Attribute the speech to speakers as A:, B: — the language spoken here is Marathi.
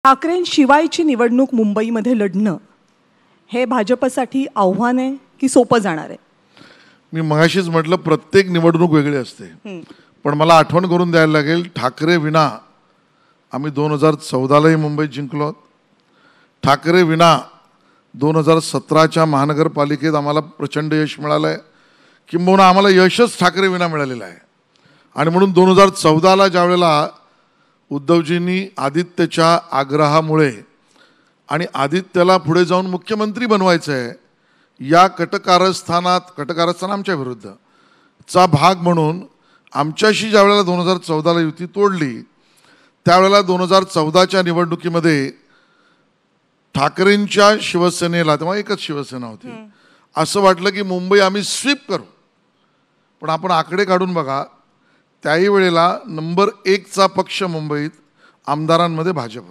A: ठाकरेंशिवायची निवडणूक मुंबईमध्ये लढणं हे भाजपसाठी आव्हान आहे की सोपं जाणार आहे?
B: मी मगाशीच म्हटलं प्रत्येक निवडणूक वेगळी असते, पण मला आठवण करून द्यायला लागेल, ठाकरे विना आम्ही 2014लाही मुंबईत जिंकलो, ठाकरे विना 2017च्या महानगरपालिकेत आम्हाला प्रचंड यश मिळालं आहे, किंबहुना आम्हाला यशच ठाकरे विना मिळालेलं आहे. आणि म्हणून 2014ला ज्यावेळेला उद्धवजींनी आदित्यच्या आग्रहामुळे आणि आदित्यला पुढे जाऊन मुख्यमंत्री बनवायचं आहे या कटकारस्थान आमच्या विरुद्ध चा भाग म्हणून आमच्याशी ज्यावेळेला 2014ला युती तोडली, त्यावेळेला 2014च्या निवडणुकीमध्ये ठाकरेंच्या शिवसेनेला, तेव्हा एकच शिवसेना होती, असं वाटलं की मुंबई आम्ही स्वीप करू. पण आपण आकडे काढून बघा, त्याही वेळेला नंबर 1चा पक्ष मुंबईत आमदारांमध्ये भाजप होता.